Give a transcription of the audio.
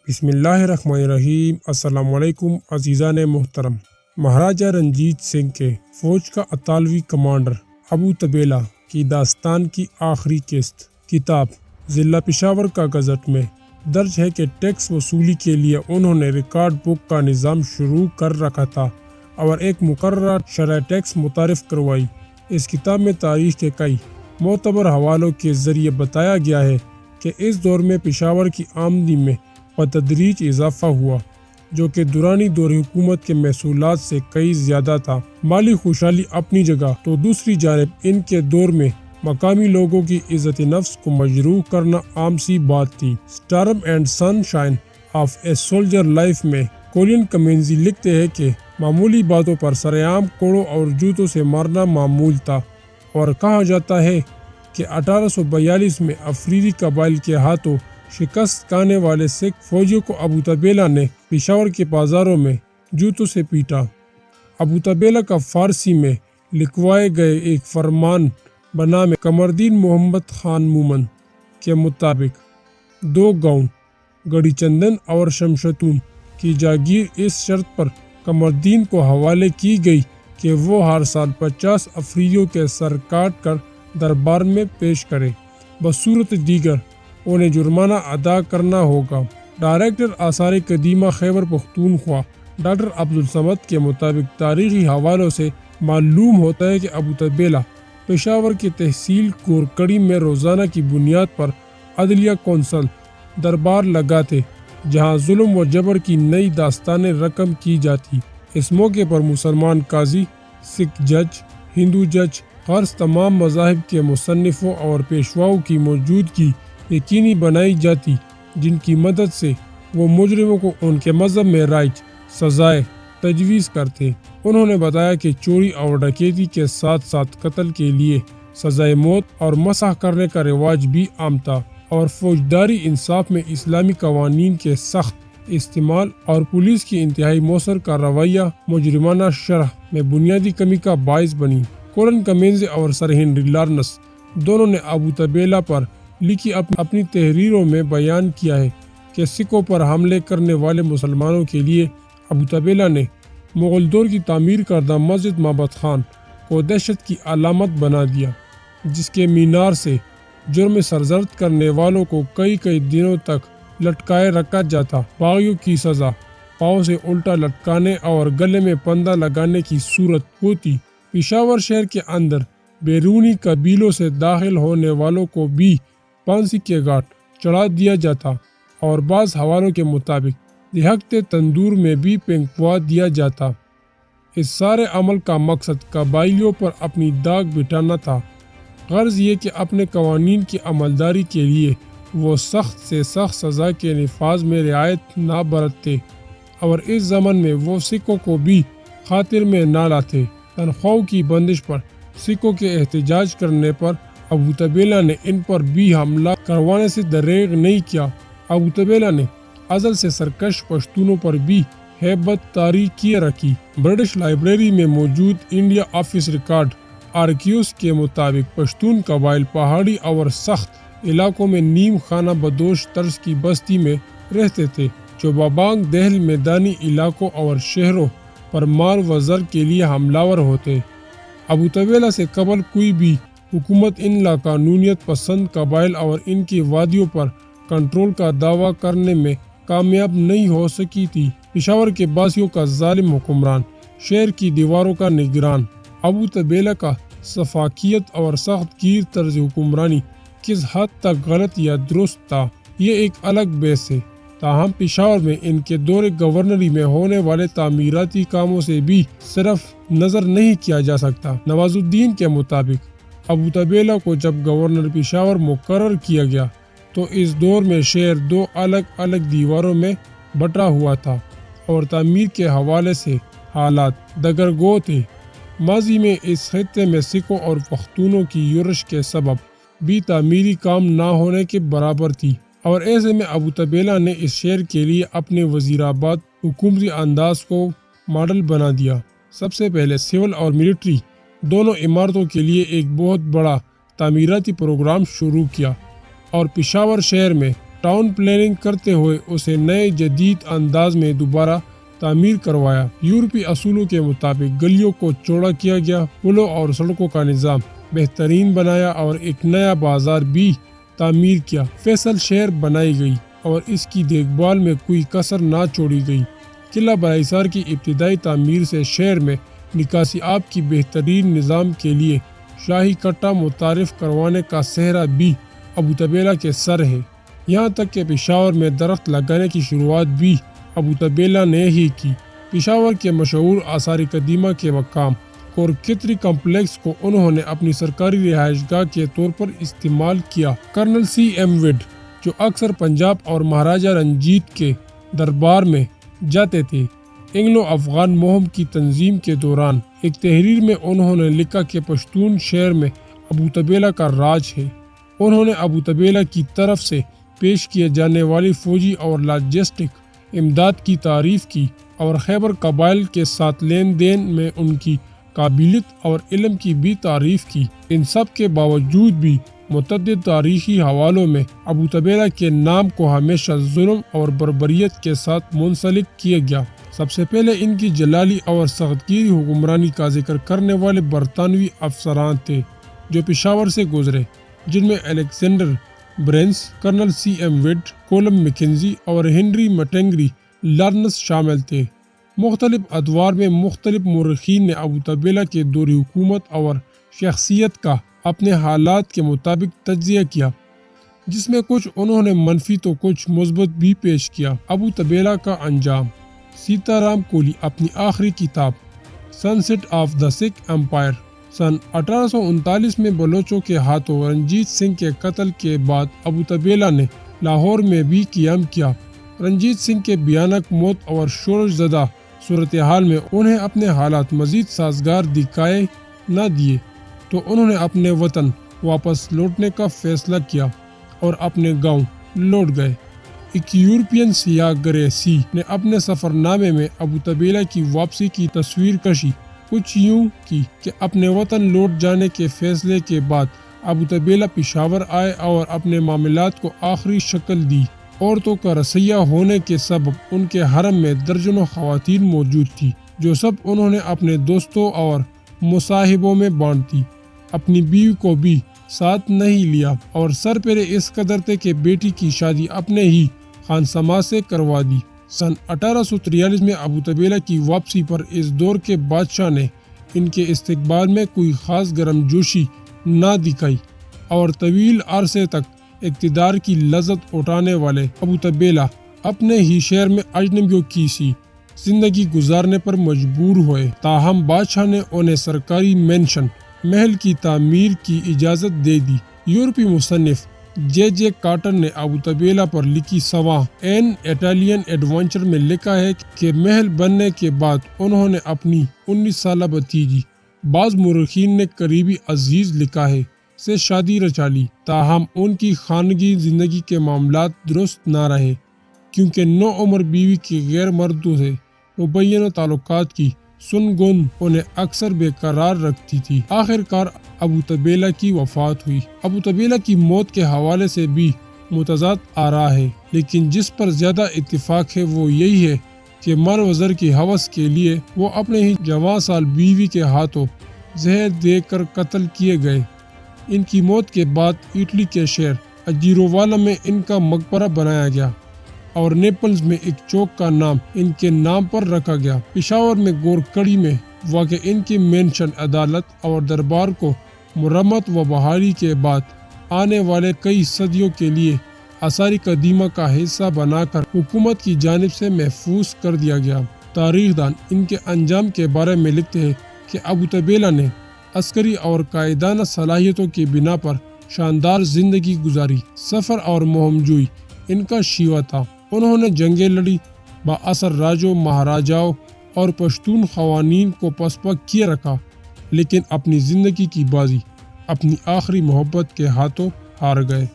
بسم اللہ الرحمن الرحیم۔ السلام علیکم عزیزان محترم۔ مہاراجہ رنجیت سنگھ کے فوج کا اطالوی کمانڈر ابو طبیلہ کی داستان کی آخری قسط کتاب ضلع پشاور کا گزٹ میں درج ہے کہ ٹیکس وصولی کے لیے انہوں نے ریکارڈ بک کا نظام شروع کر رکھا تھا اور ایک مقررہ شرح ٹیکس متعارف کروائی۔ اس کتاب میں تاریخ کے کئی معتبر حوالوں کے ذریعے بتایا گیا ہے کہ اس دور میں پشاور کی آمدنی میں بتدریج اضافہ ہوا، جو کہ دورانی دور حکومت کے محصولات سے کئی زیادہ تھا۔ مالی خوشحالی اپنی جگہ تو دوسری جانب ان کے دور میں مقامی لوگوں کی عزت نفس کو مجروح کرنا عام سی بات تھی۔ Storm and sunshine of a soldier life میں کولین کمینزی لکھتے ہیں کہ معمولی باتوں پر سرعام کوڑوں اور جوتوں سے مارنا معمول تھا، اور کہا جاتا ہے کہ 1842 میں افریدی قبائل کے ہاتھوں شکست کھانے والے سکھ فوجیوں کو ابو طبیلہ نے پشاور کے بازاروں میں جوتوں سے پیٹا۔ ابو طبیلہ کا فارسی میں لکھوائے گئے ایک فرمان بنامے قمردین محمد خان مومن کے مطابق 2 گاؤں گڑی چندن اور شمشتون کی جاگیر اس شرط پر قمردین کو حوالے کی گئی کہ وہ ہر سال 50 افریدیوں کے سر کاٹ کر دربار میں پیش کرے، بصورت دیگر انہیں جرمانہ ادا کرنا ہوگا۔ ڈائریکٹر آثار قدیمہ خیبر پختونخوا ڈاکٹر عبدالصمد کے مطابق تاریخی حوالوں سے معلوم ہوتا ہے کہ ابو طبیلہ پشاور کی تحصیل گورکڑی میں روزانہ کی بنیاد پر عدلیہ کونسل دربار لگاتے، جہاں ظلم و جبر کی نئی داستانیں رقم کی جاتی۔ اس موقع پر مسلمان قاضی، سکھ جج، ہندو جج، غرض تمام مذاہب کے مصنفوں اور پیشواؤں کی موجودگی یقینی بنائی جاتی، جن کی مدد سے وہ مجرموں کو ان کے مذہب میں رائج سزائے تجویز کرتے۔ انہوں نے بتایا کہ چوری اور ڈکیتی کے ساتھ ساتھ قتل کے لیے سزائے موت اور مسح کرنے کا رواج بھی عام تھا، اور فوجداری انصاف میں اسلامی قوانین کے سخت استعمال اور پولیس کی انتہائی مؤثر کارروائیاں مجرمانہ شرح میں بنیادی کمی کا باعث بنی۔ کولن کمینز اور سر ہنری لارنس دونوں نے ابو طبیلہ پر لکھی اپنی تحریروں میں بیان کیا ہے کہ سکھوں پر حملے کرنے والے مسلمانوں کے لیے ابو طبیلہ نے مغل دور کی تعمیر کردہ مسجد معبد خان کو دہشت کی علامت بنا دیا، جس کے مینار سے جرم سرزد کرنے والوں کو کئی دنوں تک لٹکائے رکھا جاتا۔ باغیوں کی سزا پاؤں سے الٹا لٹکانے اور گلے میں پندہ لگانے کی صورت ہوتی۔ پشاور شہر کے اندر بیرونی قبیلوں سے داخل ہونے والوں کو بھی پھانسی کے گھاٹ چڑھا دیا جاتا، اور بعض حوالوں کے مطابق دہکتے تندور میں بھی پھینکوا دیا جاتا۔ اس سارے عمل کا مقصد قبائلیوں پر اپنی داغ بٹھانا تھا، غرض یہ کہ اپنے قوانین کی عملداری کے لیے وہ سخت سے سخت سزا کے نفاذ میں رعایت نہ برتتے، اور اس زمن میں وہ سکھوں کو بھی خاطر میں نہ لاتے۔ تنخواہوں کی بندش پر سکھوں کے احتجاج کرنے پر ابو طبیلہ نے ان پر بھی حملہ کروانے سے دریغ نہیں کیا۔ ابو طبیلہ نے ازل سے سرکش پشتونوں پر بھی ہیبت طاری کیے رکھی۔ برٹش لائبریری میں موجود انڈیا آفس ریکارڈ آرکیوز کے مطابق پشتون قبائل پہاڑی اور سخت علاقوں میں نیم خانہ بدوش طرز کی بستی میں رہتے تھے، جو بابانگ دہل میدانی علاقوں اور شہروں پر مال و زر کے لیے حملہ ہوتے۔ ابو طبیلہ سے قبل کوئی بھی حکومت ان لاقانونیت پسند قبائل اور ان کی وادیوں پر کنٹرول کا دعویٰ کرنے میں کامیاب نہیں ہو سکی تھی۔ پشاور کے باسیوں کا ظالم حکمران، شہر کی دیواروں کا نگران، ابو طبیلہ کا سفاکیت اور سخت گیر طرز حکمرانی کس حد تک غلط یا درست تھا، یہ ایک الگ بحث ہے۔ تاہم پشاور میں ان کے دور گورنری میں ہونے والے تعمیراتی کاموں سے بھی صرف نظر نہیں کیا جا سکتا۔ نواز الدین کے مطابق ابو طبیلہ کو جب گورنر پشاور مقرر کیا گیا تو اس دور میں شہر 2 الگ الگ دیواروں میں بٹا ہوا تھا، اور تعمیر کے حوالے سے حالات دگرگوں تھے۔ ماضی میں اس خطے میں سکھوں اور پختونوں کی یورش کے سبب بھی تعمیری کام نہ ہونے کے برابر تھی، اور ایسے میں ابو طبیلہ نے اس شہر کے لیے اپنے وزیر آباد حکومتی انداز کو ماڈل بنا دیا۔ سب سے پہلے سول اور ملٹری دونوں عمارتوں کے لیے ایک بہت بڑا تعمیراتی پروگرام شروع کیا، اور پشاور شہر میں ٹاؤن پلاننگ کرتے ہوئے اسے نئے جدید انداز میں دوبارہ تعمیر کروایا۔ یورپی اصولوں کے مطابق گلیوں کو چوڑا کیا گیا، پلوں اور سڑکوں کا نظام بہترین بنایا اور ایک نیا بازار بھی تعمیر کیا۔ فیصل شہر بنائی گئی اور اس کی دیکھ بھال میں کوئی کسر نہ چھوڑی گئی۔ قلعہ بلح حصار کی ابتدائی تعمیر سے شہر میں نکاسی آب کی بہترین نظام کے لیے شاہی کٹا متعارف کروانے کا سہرا بھی ابو طبیلہ کے سر ہے۔ یہاں تک کہ پشاور میں درخت لگانے کی شروعات بھی ابو طبیلہ نے ہی کی۔ پشاور کے مشہور آثار قدیمہ کے مقام کورکتری کمپلیکس کو انہوں نے اپنی سرکاری رہائش گاہ کے طور پر استعمال کیا۔ کرنل سی ایم وڈ، جو اکثر پنجاب اور مہاراجہ رنجیت کے دربار میں جاتے تھے، انگلو افغان مہم کی تنظیم کے دوران ایک تحریر میں انہوں نے لکھا کہ پشتون شہر میں ابو طبیلہ کا راج ہے۔ انہوں نے ابو طبیلہ کی طرف سے پیش کیے جانے والی فوجی اور لاجسٹک امداد کی تعریف کی اور خیبر قبائل کے ساتھ لین دین میں ان کی قابلیت اور علم کی بھی تعریف کی۔ ان سب کے باوجود بھی متعدد تاریخی حوالوں میں ابو طبیلہ کے نام کو ہمیشہ ظلم اور بربریت کے ساتھ منسلک کیا گیا۔ سب سے پہلے ان کی جلالی اور سختگیری حکمرانی کا ذکر کرنے والے برطانوی افسران تھے جو پشاور سے گزرے، جن میں Alexander Burnes, colonel C M Wade, Colin Mackenzie اور ہنری مٹنگری لارنس شامل تھے۔ مختلف ادوار میں مختلف مورخین نے ابو طبیلہ کے دور حکومت اور شخصیت کا اپنے حالات کے مطابق تجزیہ کیا، جس میں کچھ انہوں نے منفی تو کچھ مثبت بھی پیش کیا۔ ابو طبیلہ کا انجام۔ سیتا رام کولی اپنی آخری کتاب sunset of the Sikh empire سن 1839 میں بلوچوں کے ہاتھوں رنجیت سنگھ کے قتل کے بعد ابو طبیلہ نے لاہور میں بھی قیام کیا۔ رنجیت سنگھ کے بھیانک موت اور شورش زدہ صورتحال میں انہیں اپنے حالات مزید سازگار دکھائے نہ دیے تو انہوں نے اپنے وطن واپس لوٹنے کا فیصلہ کیا اور اپنے گاؤں لوٹ گئے۔ ایک یورپین سیاح گریسی نے اپنے سفر نامے میں ابو طبیلہ کی واپسی کی تصویر کشی کچھ یوں کی کہ اپنے وطن لوٹ جانے کے فیصلے کے بعد ابو طبیلہ پشاور آئے اور اپنے معاملات کو آخری شکل دی۔ عورتوں کا رسیہ ہونے کے سبب ان کے حرم میں درجنوں خواتین موجود تھی، جو سب انہوں نے اپنے دوستوں اور مصاحبوں میں بانٹ دی۔ اپنی بیوی کو بھی ساتھ نہیں لیا اور سر پیرے اس قدر تھے کہ بیٹی کی شادی اپنے ہی خانسما سے کروا دی۔ سن 1843 میں ابو طبیلہ کی واپسی پر اس دور کے بادشاہ نے ان کے استقبال میں کوئی خاص گرم جوشی نہ دکھائی اور طویل عرصے تک اقتدار کی لذت اٹھانے والے ابو طبیلہ اپنے ہی شہر میں اجنبیوں کی سی زندگی گزارنے پر مجبور ہوئے۔ تاہم بادشاہ نے انہیں سرکاری مینشن محل کی تعمیر کی اجازت دے دی۔ یورپی مصنف جے جے کارٹر نے ابو طبیلہ پر لکھی سواں این اٹالین ایڈونچر میں لکھا ہے کہ محل بننے کے بعد انہوں نے اپنی 19 سالہ بھتیجی، بعض مورخین نے قریبی عزیز لکھا ہے، سے شادی رچا لی۔ تاہم ان کی خانگی زندگی کے معاملات درست نہ رہے، کیونکہ نوعمر بیوی کے غیر مردوں سے مبینہ تعلقات کی سنگن انہیں اکثر بے قرار رکھتی تھی۔ آخر کار ابو طبیلہ کی وفات ہوئی۔ ابو طبیلہ کی موت کے حوالے سے بھی متضاد آراء ہے، لیکن جس پر زیادہ اتفاق ہے وہ یہی ہے کہ مال و زر کی ہوس کے لیے وہ اپنے ہی جوان سال بیوی کے ہاتھوں زہر دے کر قتل کیے گئے۔ ان کی موت کے بعد اٹلی کے شہر اجیرووالا میں ان کا مقبرہ بنایا گیا اور نیپلز میں ایک چوک کا نام ان کے نام پر رکھا گیا۔ پشاور میں گورکڑی میں واقع ان کی مینشن عدالت اور دربار کو مرمت و بحالی کے بعد آنے والے کئی صدیوں کے لیے آثار قدیمہ کا حصہ بنا کر حکومت کی جانب سے محفوظ کر دیا گیا۔ تاریخ دان ان کے انجام کے بارے میں لکھتے ہیں کہ ابو طبیلہ نے عسکری اور قائدانہ صلاحیتوں کی بنا پر شاندار زندگی گزاری۔ سفر اور مہم جوئی ان کا شیوا تھا۔ انہوں نے جنگیں لڑی، با اثر راجوں، مہاراجاؤں اور پشتون قوانین کو پسپا کیے رکھا، لیکن اپنی زندگی کی بازی اپنی آخری محبت کے ہاتھوں ہار گئے۔